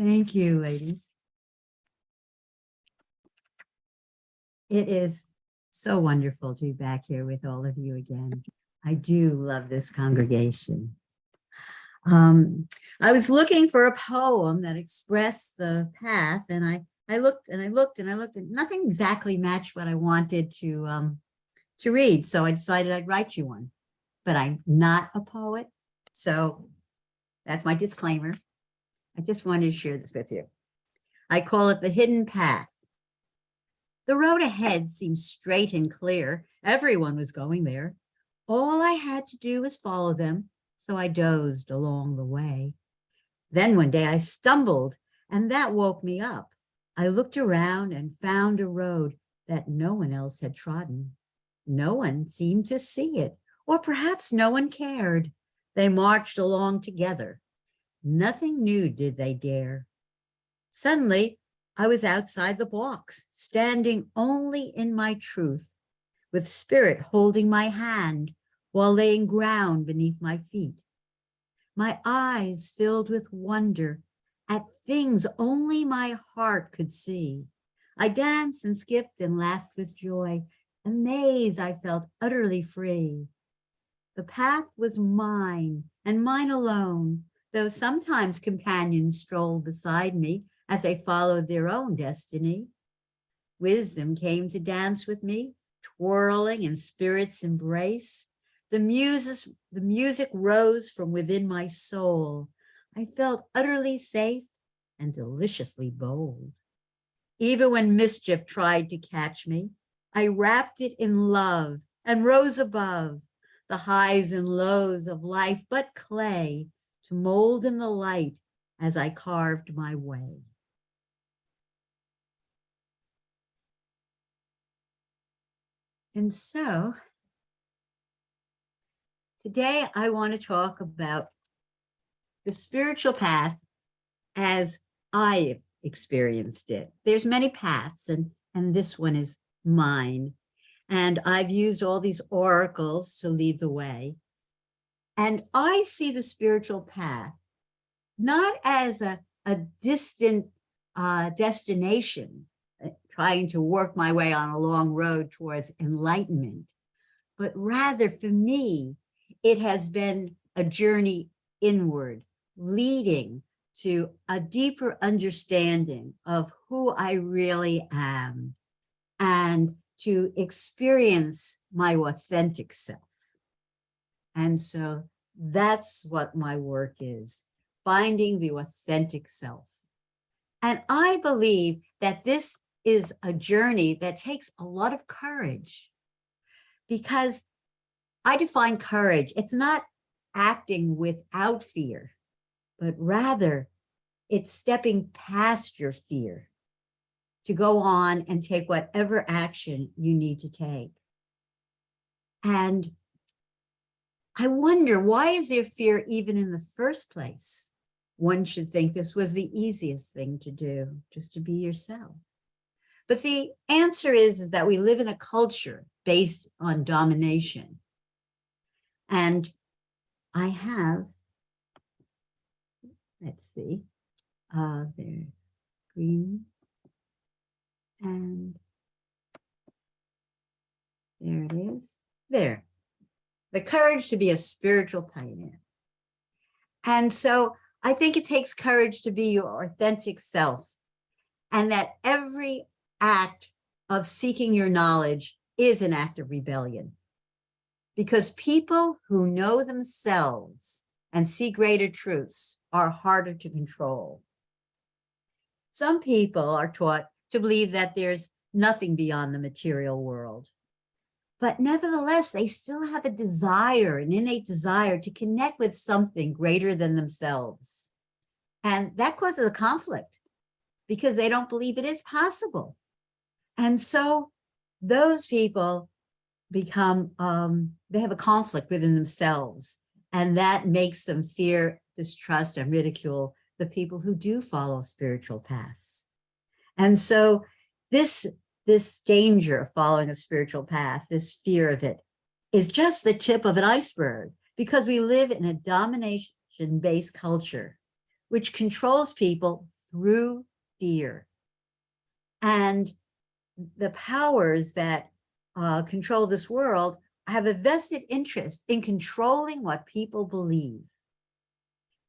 Thank you, ladies. It is so wonderful to be back here with all of you again. I do love this congregation. I was looking for a poem that expressed the path, and I looked and I looked and I looked, and nothing exactly matched what I wanted to read. So I decided I'd write you one. But I'm not a poet, so that's my disclaimer. I just wanted to share this with you. I call it The Hidden Path. The road ahead seemed straight and clear. Everyone was going there. All I had to do was follow them, so I dozed along the way. Then one day I stumbled, and that woke me up. I looked around and found a road that no one else had trodden. No one seemed to see it, or perhaps no one cared. They marched along together. Nothing new did they dare. Suddenly, I was outside the box, standing only in my truth, with spirit holding my hand while laying ground beneath my feet. My eyes filled with wonder at things only my heart could see. I danced and skipped and laughed with joy. Amazed, I felt utterly free. The path was mine and mine alone, though sometimes companions strolled beside me as they followed their own destiny. Wisdom came to dance with me, twirling in spirit's embrace. The music rose from within my soul. I felt utterly safe and deliciously bold. Even when mischief tried to catch me, I wrapped it in love and rose above the highs and lows of life, but clay to mold in the light as I carved my way. And so today I want to talk about the spiritual path as I've experienced it. There's many paths, and this one is mine. And I've used all these oracles to lead the way. And I see the spiritual path not as a distant destination, trying to work my way on a long road towards enlightenment, but rather for me, it has been a journey inward, leading to a deeper understanding of who I really am and to experience my authentic self. And so that's what my work is, finding the authentic self. And I believe that this is a journey that takes a lot of courage, because I define courage, it's not acting without fear, but rather it's stepping past your fear to go on and take whatever action you need to take. And I wonder, why is there fear even in the first place? One should think this was the easiest thing to do, just to be yourself. But the answer is that we live in a culture based on domination. And I have, let's see, there's green, and there it is, there. The courage to be a spiritual pioneer. And so I think it takes courage to be your authentic self, and that every act of seeking your knowledge is an act of rebellion. Because people who know themselves and see greater truths are harder to control. Some people are taught to believe that there's nothing beyond the material world. But nevertheless, they still have a desire, an innate desire to connect with something greater than themselves. And that causes a conflict because they don't believe it is possible. And so those people become, they have a conflict within themselves, and that makes them fear, distrust, and ridicule the people who do follow spiritual paths. And so this danger of following a spiritual path, this fear of it, is just the tip of an iceberg, because we live in a domination-based culture, which controls people through fear. And the powers that control this world have a vested interest in controlling what people believe.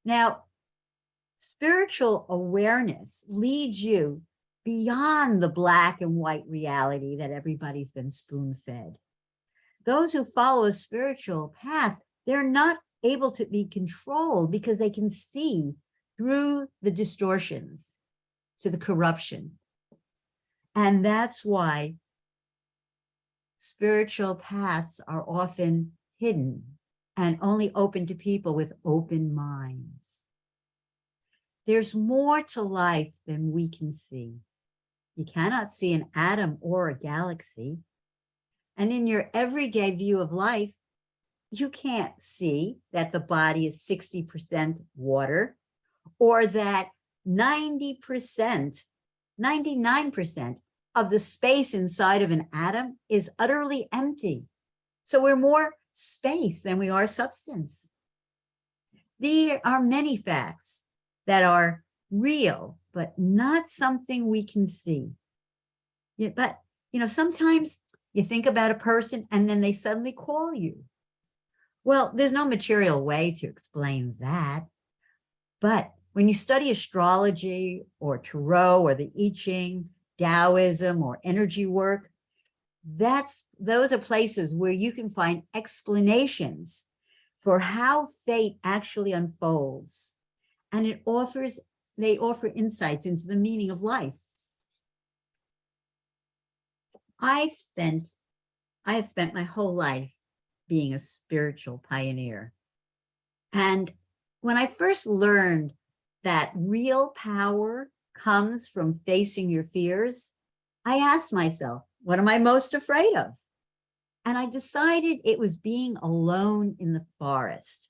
Now, spiritual awareness leads you beyond the black and white reality that everybody's been spoon-fed. Those who follow a spiritual path, they're not able to be controlled because they can see through the distortions to the corruption. And that's why spiritual paths are often hidden and only open to people with open minds. There's more to life than we can see. You cannot see an atom or a galaxy. And in your everyday view of life, you can't see that the body is 60% water, or that 90%, 99% of the space inside of an atom is utterly empty. So we're more space than we are substance. There are many facts that are real, but not something we can see. Yeah, but, sometimes you think about a person and then they suddenly call you. Well, there's no material way to explain that. But when you study astrology or tarot or the I Ching, Taoism or energy work, those are places where you can find explanations for how fate actually unfolds. And they offer insights into the meaning of life. I have spent my whole life being a spiritual pioneer. And when I first learned that real power comes from facing your fears, I asked myself, what am I most afraid of? And I decided it was being alone in the forest.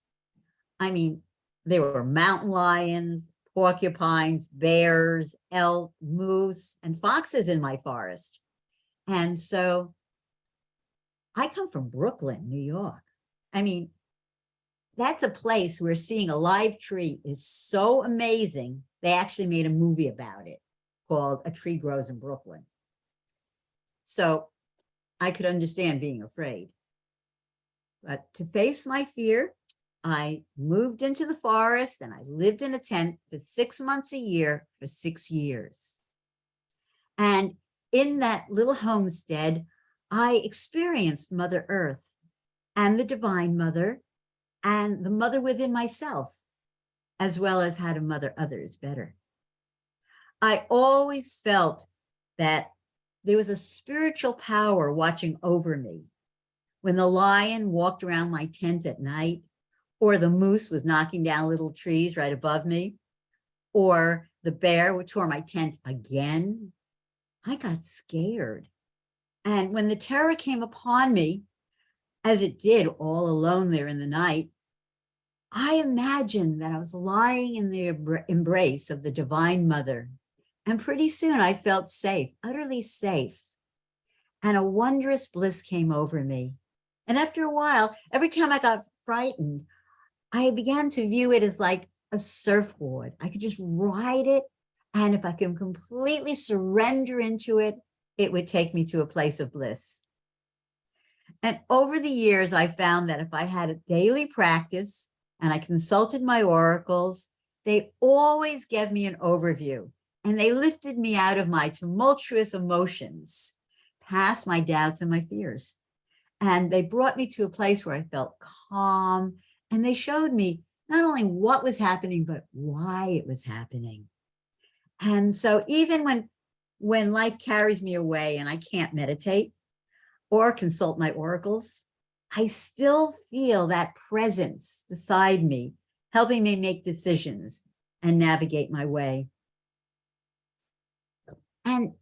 I mean, there were mountain lions, porcupines, bears, elk, moose, and foxes in my forest. And so I come from Brooklyn, New York. I mean, that's a place where seeing a live tree is so amazing. They actually made a movie about it called A Tree Grows in Brooklyn. So I could understand being afraid. But to face my fear, I moved into the forest and I lived in a tent for 6 months a year for 6 years. And in that little homestead, I experienced Mother Earth and the Divine Mother and the mother within myself, as well as how to mother others better. I always felt that there was a spiritual power watching over me. When the lion walked around my tent at night, or the moose was knocking down little trees right above me, or the bear tore my tent again, I got scared. And when the terror came upon me, as it did all alone there in the night, I imagined that I was lying in the embrace of the Divine Mother. And pretty soon I felt safe, utterly safe. And a wondrous bliss came over me. And after a while, every time I got frightened, I began to view it as like a surfboard. I could just ride it. And if I can completely surrender into it, it would take me to a place of bliss. And over the years, I found that if I had a daily practice and I consulted my oracles, they always gave me an overview and they lifted me out of my tumultuous emotions, past my doubts and my fears. And they brought me to a place where I felt calm, and they showed me not only what was happening, but why it was happening. And so even when life carries me away and I can't meditate or consult my oracles, I still feel that presence beside me, helping me make decisions and navigate my way. And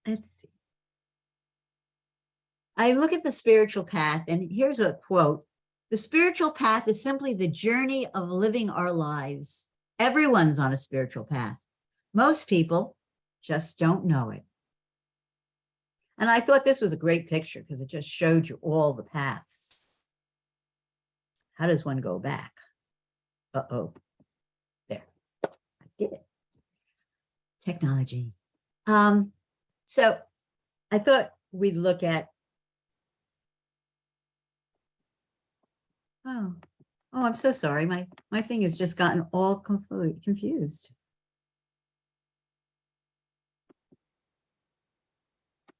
let's see. I look at the spiritual path, and here's a quote. The spiritual path is simply the journey of living our lives. Everyone's on a spiritual path. Most people just don't know it. And I thought this was a great picture because it just showed you all the paths. How does one go back? Uh-oh. There. I did it. technology. So I thought we'd look at, oh, I'm so sorry. My thing has just gotten all confused.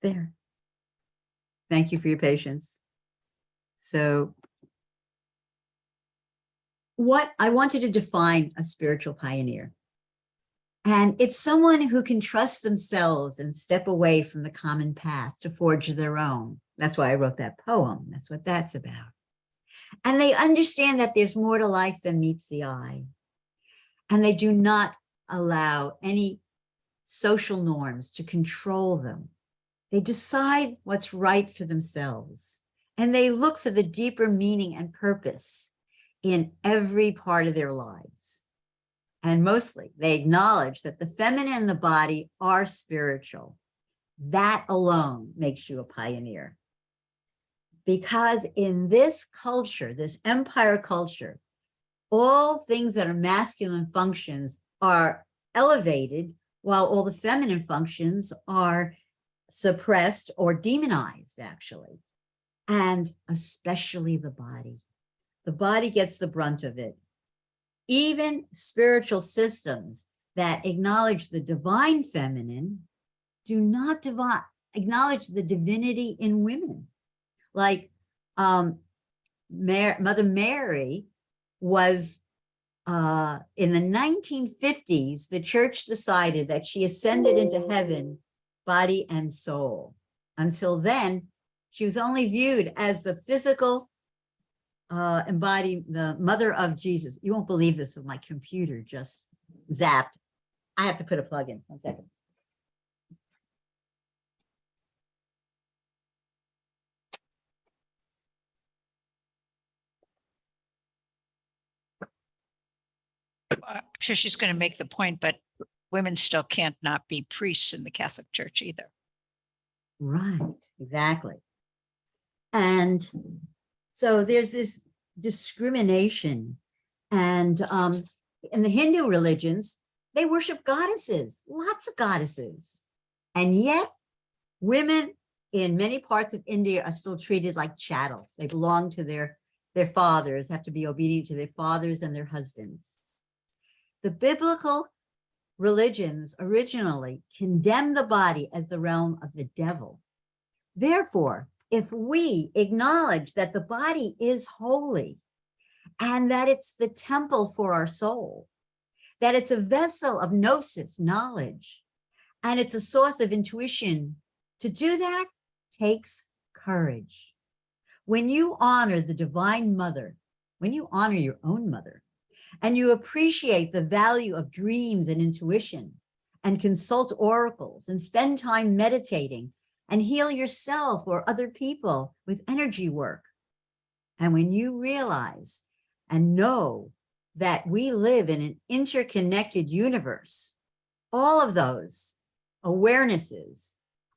There. Thank you for your patience. So what I wanted to define a spiritual pioneer. And it's someone who can trust themselves and step away from the common path to forge their own. That's why I wrote that poem. That's what that's about. And they understand that there's more to life than meets the eye. And they do not allow any social norms to control them. They decide what's right for themselves. And they look for the deeper meaning and purpose in every part of their lives. And mostly, they acknowledge that the feminine and the body are spiritual. That alone makes you a pioneer. Because in this culture, this empire culture, all things that are masculine functions are elevated, while all the feminine functions are suppressed or demonized, actually. And especially the body. The body gets the brunt of it. Even spiritual systems that acknowledge the divine feminine do not acknowledge the divinity in women. Like Mother Mary was, in the 1950s, the church decided that she ascended into heaven, body and soul. Until then, she was only viewed as the physical embody the mother of Jesus. You won't believe this, but my computer just zapped. I have to put a plug in. 1 second. I'm sure she's going to make the point, but women still can't not be priests in the Catholic Church either. Right, exactly. And so there's this discrimination. And in the Hindu religions, they worship goddesses, lots of goddesses. And yet women in many parts of India are still treated like chattel. They belong to their fathers, have to be obedient to their fathers and their husbands. The biblical religions originally condemned the body as the realm of the devil. Therefore, if we acknowledge that the body is holy and that it's the temple for our soul, that it's a vessel of gnosis, knowledge, and it's a source of intuition, to do that takes courage. When you honor the divine mother, when you honor your own mother, and you appreciate the value of dreams and intuition, and consult oracles, and spend time meditating, and heal yourself or other people with energy work. And when you realize and know that we live in an interconnected universe, all of those awarenesses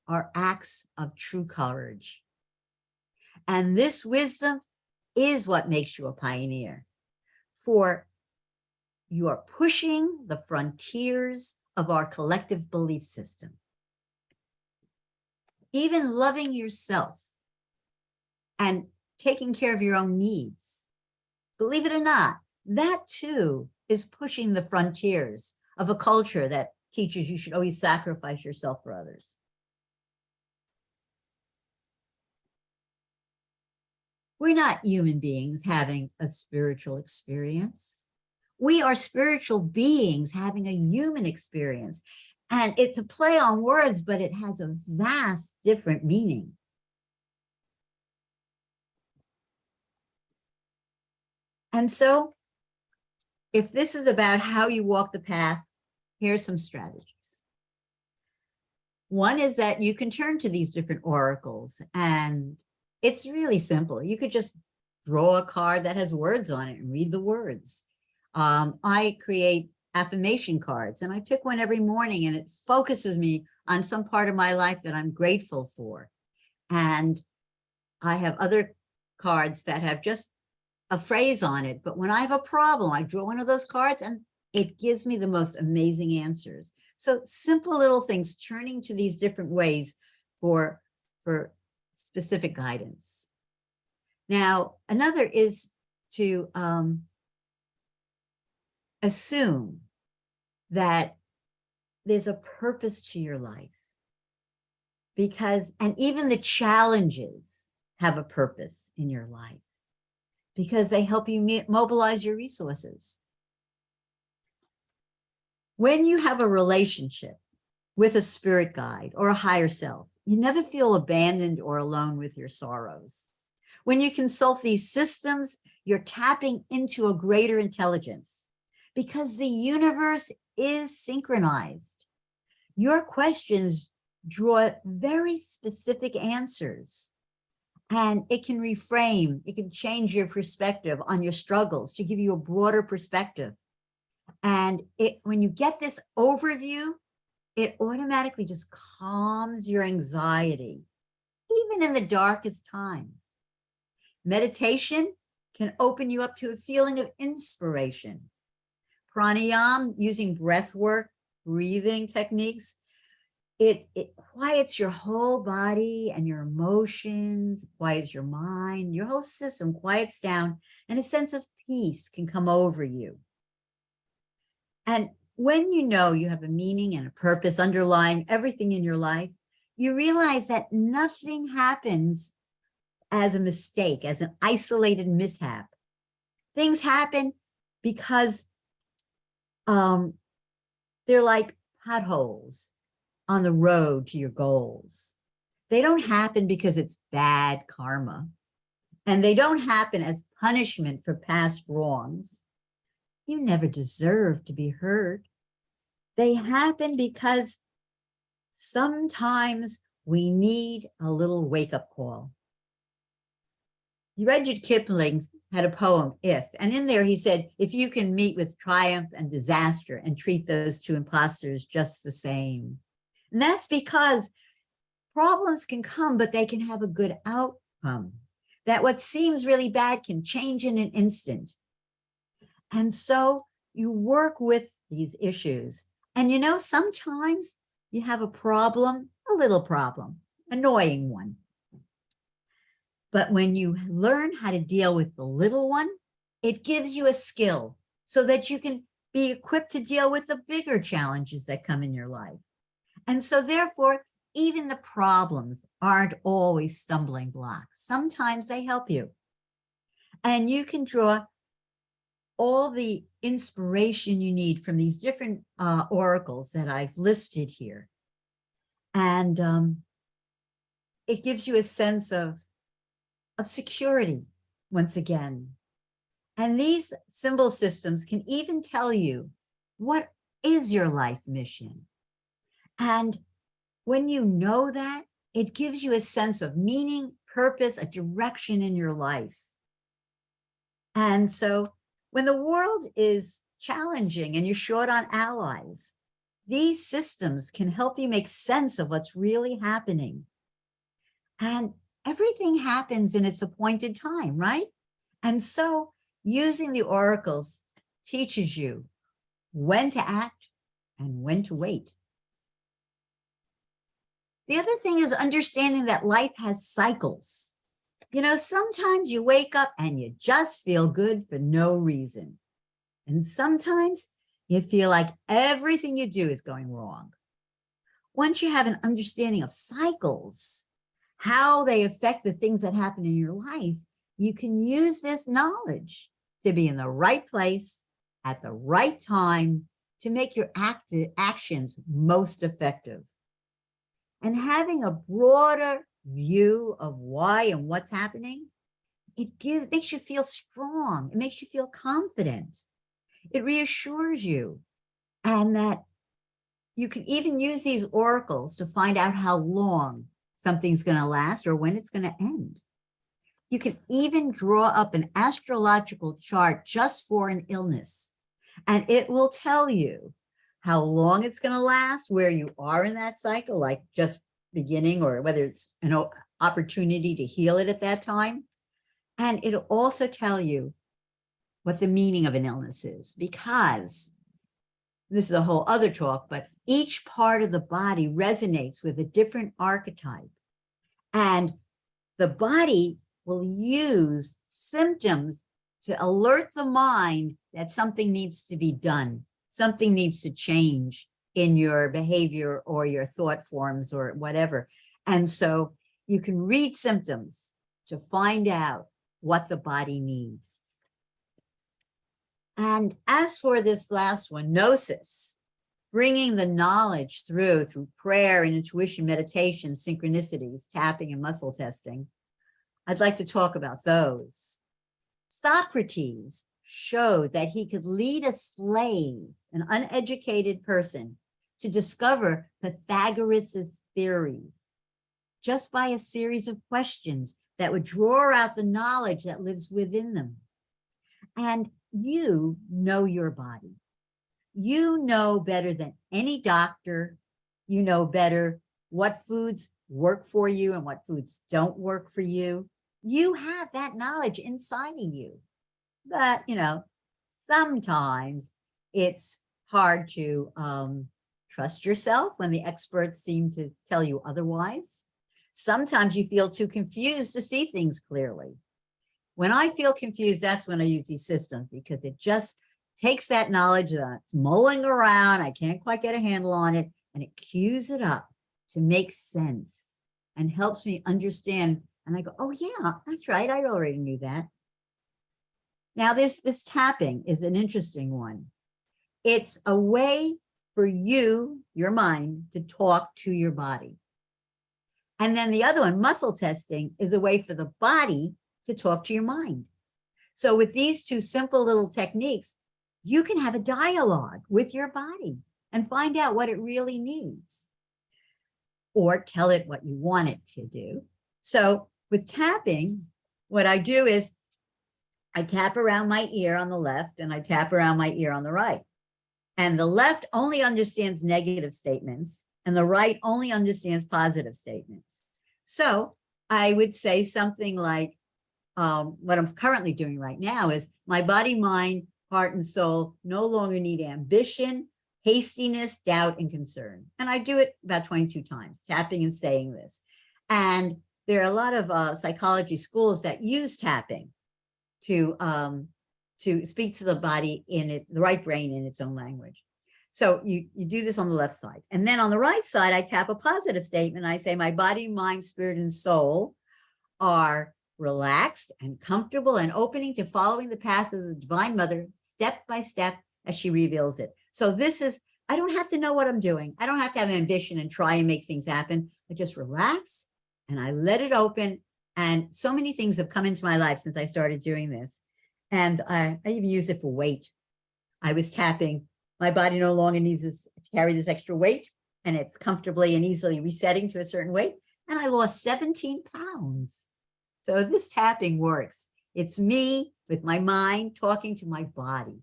are acts of true courage. And this wisdom is what makes you a pioneer, for you are pushing the frontiers of our collective belief system. Even loving yourself and taking care of your own needs, believe it or not, that too is pushing the frontiers of a culture that teaches you should always sacrifice yourself for others. We're not human beings having a spiritual experience. We are spiritual beings having a human experience. And it's a play on words, but it has a vast different meaning. And so, if this is about how you walk the path, here's some strategies. One is that you can turn to these different oracles, and it's really simple. You could just draw a card that has words on it and read the words. I create affirmation cards, and I pick one every morning, and it focuses me on some part of my life that I'm grateful for. And I have other cards that have just a phrase on it, but when I have a problem, I draw one of those cards and it gives me the most amazing answers. So simple little things, turning to these different ways for specific guidance. Now, another is to assume that there's a purpose to your life, and even the challenges have a purpose in your life because they help you mobilize your resources. When you have a relationship with a spirit guide or a higher self, you never feel abandoned or alone with your sorrows. When you consult these systems, you're tapping into a greater intelligence because the universe is synchronized. Your questions draw very specific answers, and it can reframe, it can change your perspective on your struggles to give you a broader perspective. And when you get this overview, it automatically just calms your anxiety, even in the darkest time. Meditation can open you up to a feeling of inspiration. Pranayama, using breath work, breathing techniques, it quiets your whole body and your emotions, quiets your mind, your whole system quiets down, and a sense of peace can come over you. And when you know you have a meaning and a purpose underlying everything in your life, you realize that nothing happens as a mistake, as an isolated mishap. Things happen because they're like potholes on the road to your goals. They don't happen because it's bad karma, and they don't happen as punishment for past wrongs. You never deserve to be hurt. They happen because sometimes we need a little wake-up call. Rudyard Kipling had a poem, If, and in there he said, if you can meet with triumph and disaster and treat those two imposters just the same. And that's because problems can come, but they can have a good outcome. That what seems really bad can change in an instant. And so you work with these issues. And you know, sometimes you have a problem, a little problem, annoying one. But when you learn how to deal with the little one, it gives you a skill so that you can be equipped to deal with the bigger challenges that come in your life. And so therefore, even the problems aren't always stumbling blocks. Sometimes they help you. And you can draw all the inspiration you need from these different oracles that I've listed here. And it gives you a sense of security once again. And these symbol systems can even tell you what is your life mission. And when you know that, it gives you a sense of meaning, purpose, a direction in your life. And so when the world is challenging and you're short on allies, these systems can help you make sense of what's really happening. And everything happens in its appointed time, right? And so using the oracles teaches you when to act and when to wait. The other thing is understanding that life has cycles. You know, sometimes you wake up and you just feel good for no reason. And sometimes you feel like everything you do is going wrong. Once you have an understanding of cycles, how they affect the things that happen in your life, you can use this knowledge to be in the right place at the right time to make your actions most effective. And having a broader view of why and what's happening, it makes you feel strong. It makes you feel confident. It reassures you. And that you can even use these oracles to find out how long something's going to last or when it's going to end. You can even draw up an astrological chart just for an illness, and it will tell you how long it's going to last, where you are in that cycle, like just beginning, or whether it's an opportunity to heal it at that time. And it'll also tell you what the meaning of an illness is, because this is a whole other talk, but each part of the body resonates with a different archetype. And the body will use symptoms to alert the mind that something needs to be done, something needs to change in your behavior or your thought forms or whatever. And so you can read symptoms to find out what the body needs. And as for this last one, gnosis, bringing the knowledge through prayer and intuition, meditation, synchronicities, tapping and muscle testing, I'd like to talk about those. Socrates showed that he could lead a slave, an uneducated person, to discover Pythagoras' theories just by a series of questions that would draw out the knowledge that lives within them. And you know your body. You know better than any doctor. You know better what foods work for you and what foods don't work for you. You have that knowledge inside of you. But, sometimes it's hard to trust yourself when the experts seem to tell you otherwise. Sometimes you feel too confused to see things clearly. When I feel confused, that's when I use these systems, because it just takes that knowledge that's mulling around, I can't quite get a handle on it, and it cues it up to make sense and helps me understand. And I go, oh yeah, that's right, I already knew that. Now this tapping is an interesting one. It's a way for you, your mind, to talk to your body. And then the other one, muscle testing, is a way for the body to talk to your mind. So with these two simple little techniques, you can have a dialogue with your body and find out what it really needs, or tell it what you want it to do. So with tapping, what I do is I tap around my ear on the left and I tap around my ear on the right. And the left only understands negative statements and the right only understands positive statements. So I would say something like, what I'm currently doing right now is my body, mind, heart, and soul no longer need ambition, hastiness, doubt, and concern. And I do it about 22 times, tapping and saying this. And there are a lot of psychology schools that use tapping to speak to the body in the right brain in its own language. So you do this on the left side. And then on the right side, I tap a positive statement. I say, my body, mind, spirit, and soul are relaxed and comfortable and opening to following the path of the Divine Mother step by step as she reveals it. So this is, I don't have to know what I'm doing. I don't have to have ambition and try and make things happen. I just relax and I let it open. And so many things have come into my life since I started doing this. And I even used it for weight. I was tapping, my body no longer needs to carry this extra weight, and it's comfortably and easily resetting to a certain weight. And I lost 17 pounds. So this tapping works. It's me with my mind talking to my body.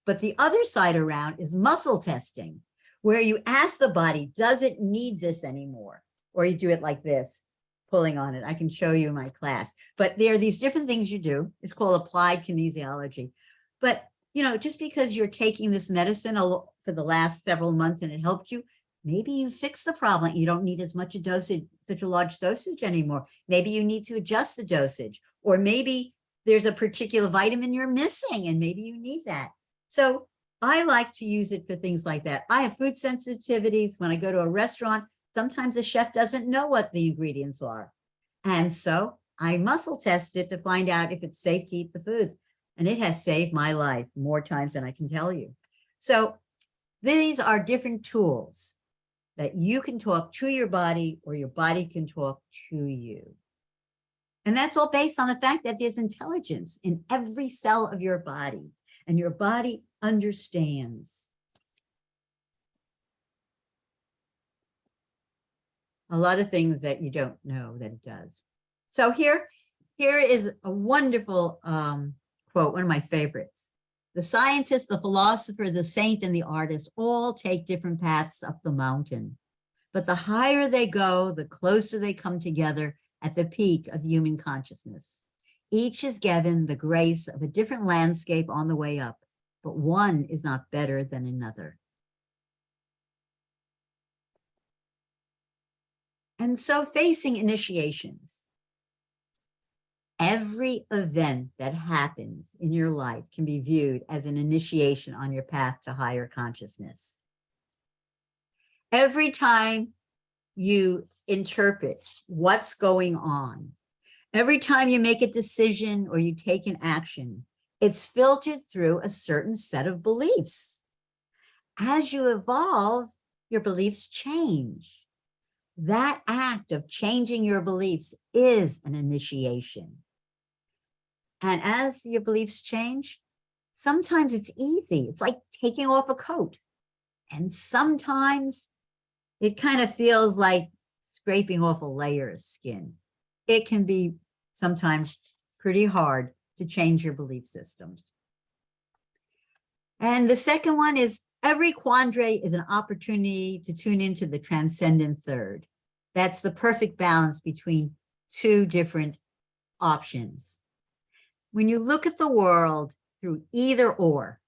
But the other side around is muscle testing, where you ask the body, does it need this anymore? Or you do it like this, pulling on it. I can show you in my class. But there are these different things you do. It's called applied kinesiology. But, just because you're taking this medicine for the last several months and it helped you, maybe you fix the problem. You don't need as much a dosage, such a large dosage anymore. Maybe you need to adjust the dosage, or maybe there's a particular vitamin you're missing and maybe you need that. So I like to use it for things like that. I have food sensitivities. When I go to a restaurant, sometimes the chef doesn't know what the ingredients are. And so I muscle test it to find out if it's safe to eat the foods. And it has saved my life more times than I can tell you. So these are different tools that you can talk to your body or your body can talk to you. And that's all based on the fact that there's intelligence in every cell of your body, and your body understands. A lot of things that you don't know that it does. So here is a wonderful quote, one of my favorites. The scientist, the philosopher, the saint, and the artist all take different paths up the mountain. But the higher they go, the closer they come together at the peak of human consciousness. Each is given the grace of a different landscape on the way up, but one is not better than another. And so facing initiations, every event that happens in your life can be viewed as an initiation on your path to higher consciousness. Every time you interpret what's going on, every time you make a decision or you take an action, it's filtered through a certain set of beliefs. As you evolve, your beliefs change. That act of changing your beliefs is an initiation. And as your beliefs change, sometimes it's easy. It's like taking off a coat. And sometimes it kind of feels like scraping off a layer of skin. It can be sometimes pretty hard to change your belief systems. And the second one is every quandary is an opportunity to tune into the transcendent third. That's the perfect balance between two different options. When you look at the world through either or,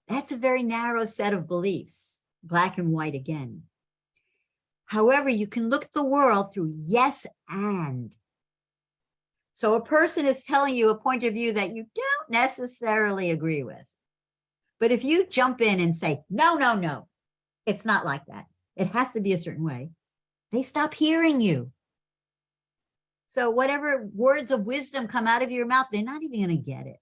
that's a very narrow set of beliefs, black and white again. However, you can look at the world through yes and. So a person is telling you a point of view that you don't necessarily agree with. But if you jump in and say, no, no, no, it's not like that. It has to be a certain way. They stop hearing you. So whatever words of wisdom come out of your mouth, they're not even going to get it.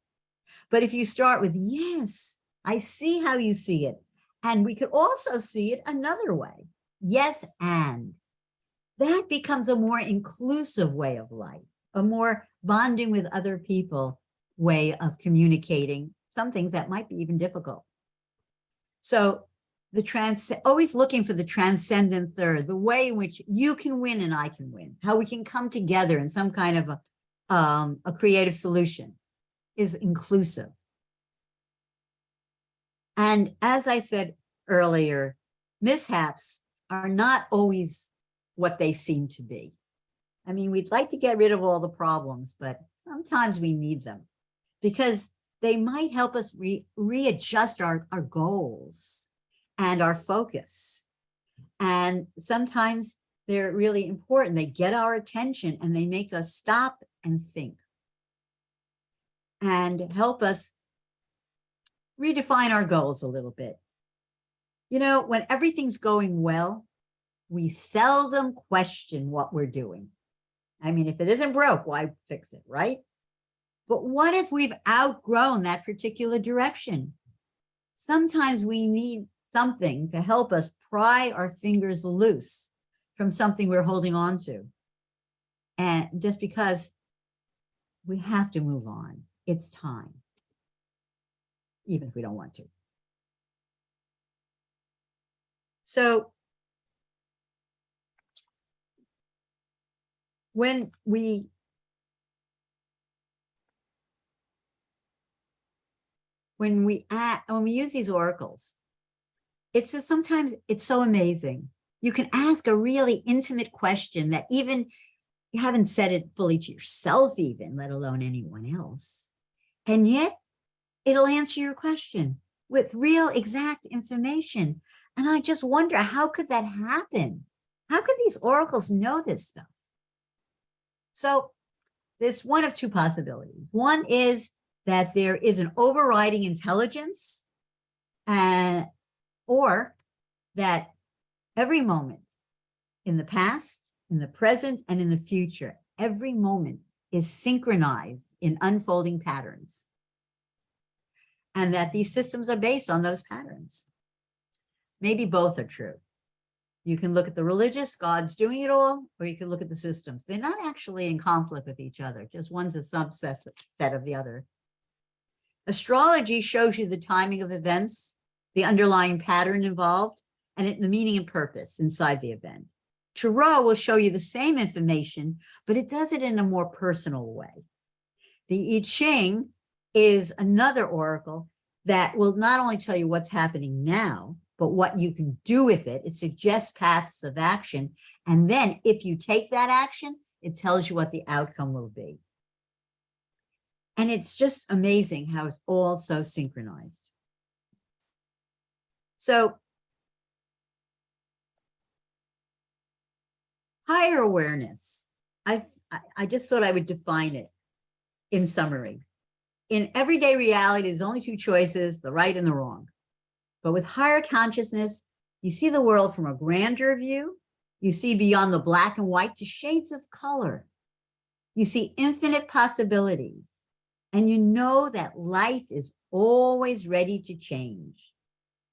But if you start with, yes, I see how you see it. And we could also see it another way. Yes, and. That becomes a more inclusive way of life, a more bonding with other people way of communicating some things that might be even difficult. So always looking for the transcendent third, the way in which you can win and I can win, how we can come together in some kind of a creative solution is inclusive. And as I said earlier, mishaps are not always what they seem to be. I mean, we'd like to get rid of all the problems, but sometimes we need them because they might help us readjust our goals and our focus. And sometimes they're really important. They get our attention and they make us stop and think and help us redefine our goals a little bit. You know, when everything's going well, we seldom question what we're doing. I mean, if it isn't broke, why fix it, right? But what if we've outgrown that particular direction? Sometimes we need something to help us pry our fingers loose from something we're holding on to. And just because we have to move on, it's time, even if we don't want to. So when we use these oracles, it's just sometimes it's so amazing. You can ask a really intimate question that even you haven't said it fully to yourself even, let alone anyone else. And yet it'll answer your question with real exact information. And I just wonder, how could that happen? How could these oracles know this stuff? So there's one of two possibilities. One is that there is an overriding intelligence, or that every moment in the past, in the present, and in the future, every moment is synchronized in unfolding patterns. And that these systems are based on those patterns. Maybe both are true. You can look at the religious, God's doing it all, or you can look at the systems. They're not actually in conflict with each other. Just one's a subset of the other. Astrology shows you the timing of events, the underlying pattern involved, and the meaning and purpose inside the event. Tarot will show you the same information, but it does it in a more personal way. The I Ching is another oracle that will not only tell you what's happening now, but what you can do with it. It suggests paths of action. And then if you take that action, it tells you what the outcome will be. And it's just amazing how it's all so synchronized. So Higher awareness. I just thought I would define it in summary. In everyday reality, there's only two choices, the right and the wrong. But with higher consciousness, you see the world from a grander view. You see beyond the black and white to shades of color. You see infinite possibilities. And you know that life is always ready to change.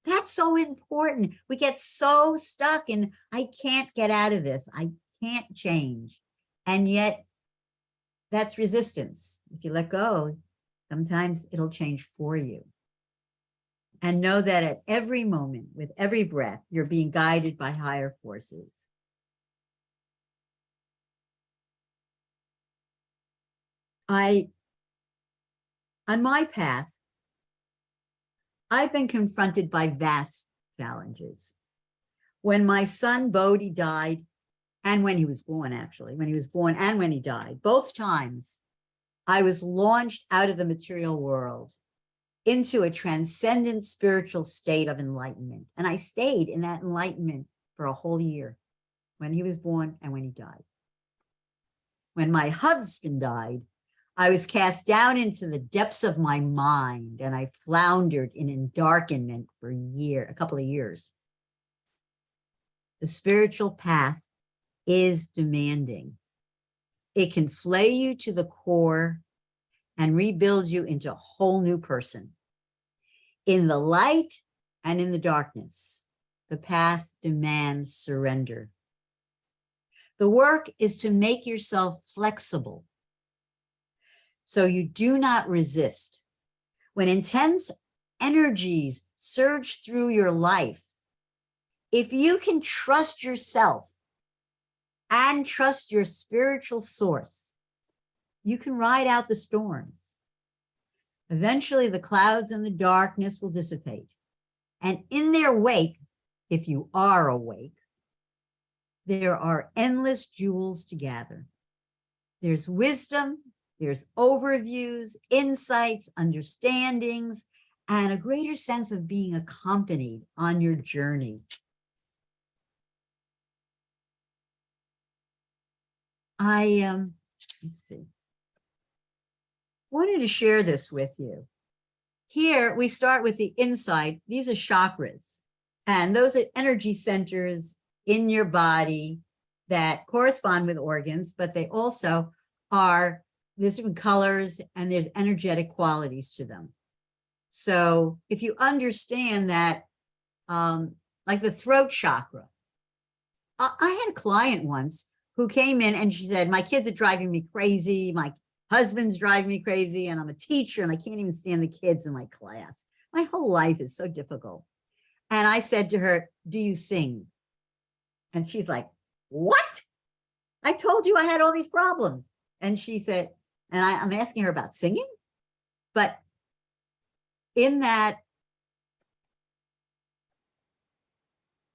That's so important. We get so stuck in, I can't get out of this. I can't change. And yet that's resistance. If you let go, sometimes it'll change for you. And know that at every moment, with every breath, you're being guided by higher forces. On my path, I've been confronted by vast challenges. When my son Bodhi died, and when he was born, actually, when he was born and when he died, both times, I was launched out of the material world into a transcendent spiritual state of enlightenment. And I stayed in that enlightenment for a whole year, when he was born and when he died. When my husband died, I was cast down into the depths of my mind, and I floundered in endarkenment for a couple of years. The spiritual path is demanding. It can flay you to the core and rebuild you into a whole new person. In the light and in the darkness, the path demands surrender. The work is to make yourself flexible so you do not resist. When intense energies surge through your life, if you can trust yourself and trust your spiritual source, you can ride out the storms. Eventually, the clouds and the darkness will dissipate. And in their wake, if you are awake, there are endless jewels to gather. There's wisdom, there's overviews, insights, understandings, and a greater sense of being accompanied on your journey. Let's see. Wanted to share this with you. Here, we start with the inside. These are chakras, and those are energy centers in your body that correspond with organs, but they also are, there's different colors and there's energetic qualities to them. So if you understand that, like the throat chakra, I had a client once who came in and she said, my kids are driving me crazy. My husband's driving me crazy, and I'm a teacher and I can't even stand the kids in my class. My whole life is so difficult. And I said to her, do you sing? And she's like, what? I told you I had all these problems. And she said, and I'm asking her about singing, but in that,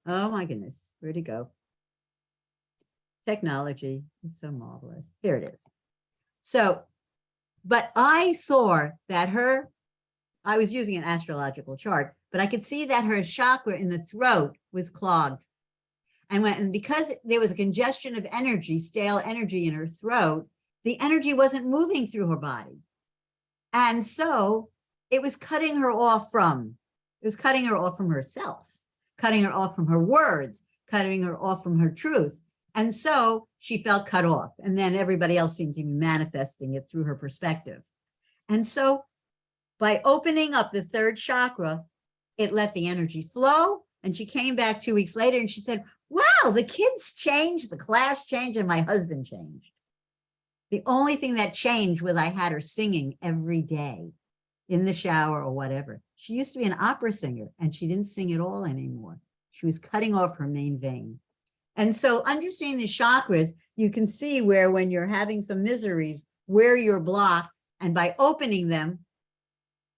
oh my goodness, where'd it go? Technology is so marvelous. Here it is. So, but I saw that I was using an astrological chart, but I could see that her chakra in the throat was clogged. And because there was a congestion of energy, stale energy in her throat, the energy wasn't moving through her body. And so it was cutting her off from herself, cutting her off from her words, cutting her off from her truth. And so she felt cut off. And then everybody else seemed to be manifesting it through her perspective. And so by opening up the third chakra, it let the energy flow. And she came back 2 weeks later and she said, wow, the kids changed, the class changed, and my husband changed. The only thing that changed was I had her singing every day in the shower or whatever. She used to be an opera singer and she didn't sing at all anymore. She was cutting off her main vein. And so understanding the chakras, you can see where when you're having some miseries, where you're blocked, and by opening them,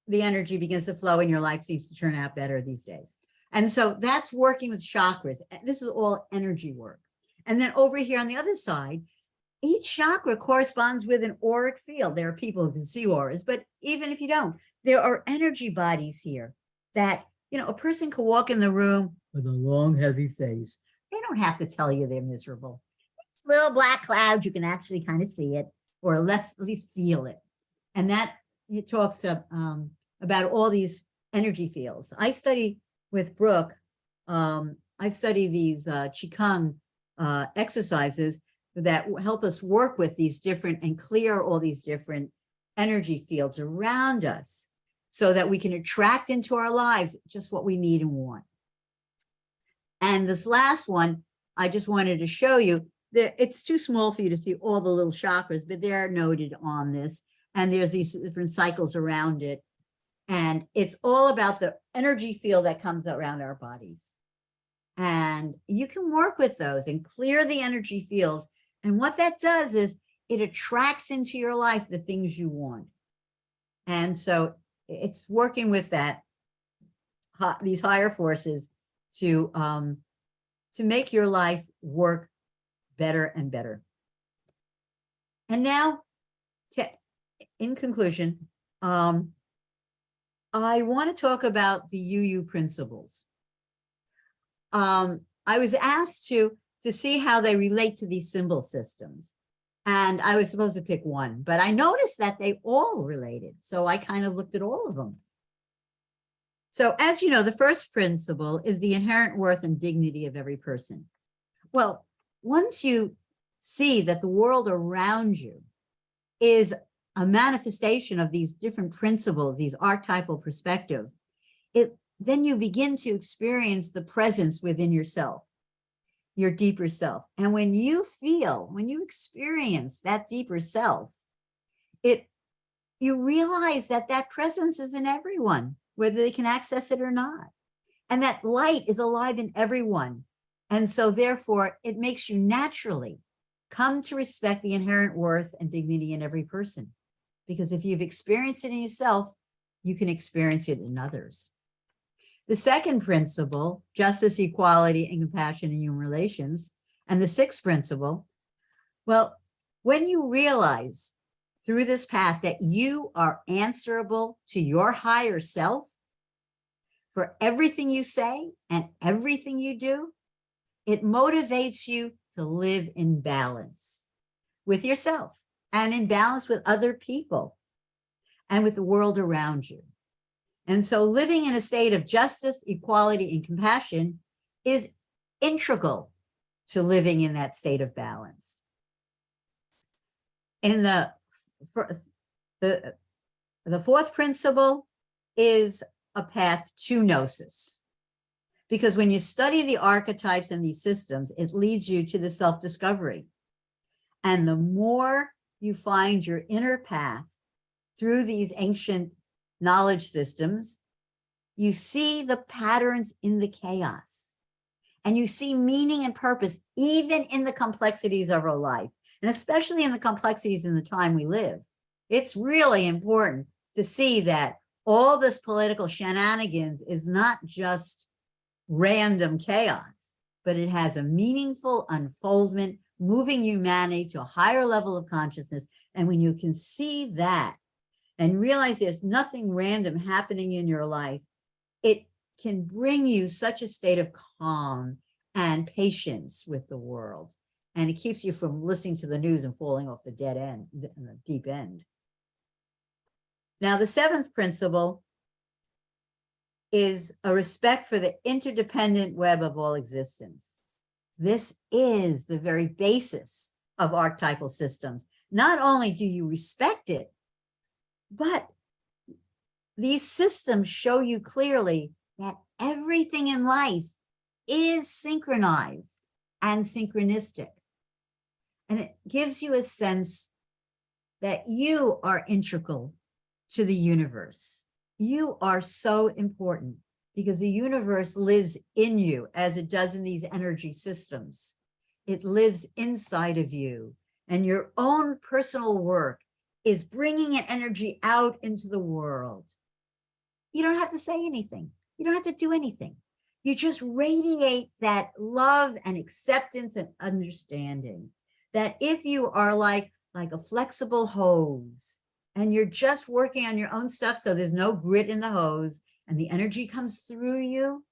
the energy begins to flow and your life seems to turn out better these days. And so that's working with chakras. This is all energy work. And then over here on the other side, each chakra corresponds with an auric field. There are people who can see auras, but even if you don't, there are energy bodies here that, a person could walk in the room with a long, heavy face. They don't have to tell you they're miserable. little black cloud. You can actually kind of see it, or at least feel it. And that it talks about all these energy fields. I study with Brooke. I study these Qigong exercises that help us work with these different and clear all these different energy fields around us so that we can attract into our lives just what we need and want. And this last one, I just wanted to show you that it's too small for you to see all the little chakras, but they're noted on this. And there's these different cycles around it. And it's all about the energy field that comes around our bodies. And you can work with those and clear the energy fields. And what that does is it attracts into your life the things you want. And so it's working with that, these higher forces to make your life work better and better. And now, in conclusion, I want to talk about the UU principles. I was asked to see how they relate to these symbol systems. And I was supposed to pick one, but I noticed that they all related. So I kind of looked at all of them. So as you know, the first principle is the inherent worth and dignity of every person. Well, once you see that the world around you is a manifestation of these different principles, these archetypal perspective, then you begin to experience the presence within yourself, your deeper self. And when you experience that deeper self, you realize that that presence is in everyone, whether they can access it or not. And that light is alive in everyone. And so therefore, it makes you naturally come to respect the inherent worth and dignity in every person. Because if you've experienced it in yourself, you can experience it in others. The second principle, justice, equality, and compassion in human relations. And the sixth principle, well, when you realize through this path that you are answerable to your higher self for everything you say and everything you do, it motivates you to live in balance with yourself and in balance with other people and with the world around you. And so living in a state of justice, equality, and compassion is integral to living in that state of balance. In the fourth principle is a path to gnosis. Because when you study the archetypes and these systems, it leads you to the self-discovery. And the more you find your inner path through these ancient knowledge systems, you see the patterns in the chaos. And you see meaning and purpose even in the complexities of our life, and especially in the complexities in the time we live. It's really important to see that all this political shenanigans is not just random chaos, but it has a meaningful unfoldment, moving humanity to a higher level of consciousness. And when you can see that and realize there's nothing random happening in your life, it can bring you such a state of calm and patience with the world. And it keeps you from listening to the news and falling off the dead end, the deep end. Now, the seventh principle is a respect for the interdependent web of all existence. This is the very basis of archetypal systems. Not only do you respect it, but these systems show you clearly that everything in life is synchronized and synchronistic. And it gives you a sense that you are integral to the universe. You are so important because the universe lives in you as it does in these energy systems. It lives inside of you, and your own personal work is bringing an energy out into the world. You don't have to say anything. You don't have to do anything. You just radiate that love and acceptance and understanding that if you are like a flexible hose and you're just working on your own stuff, so there's no grit in the hose and the energy comes through you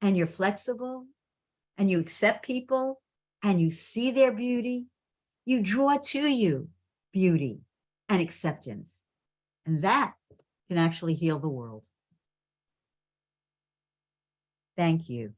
and you're flexible and you accept people and you see their beauty, you draw to you beauty and acceptance. And that can actually heal the world. Thank you.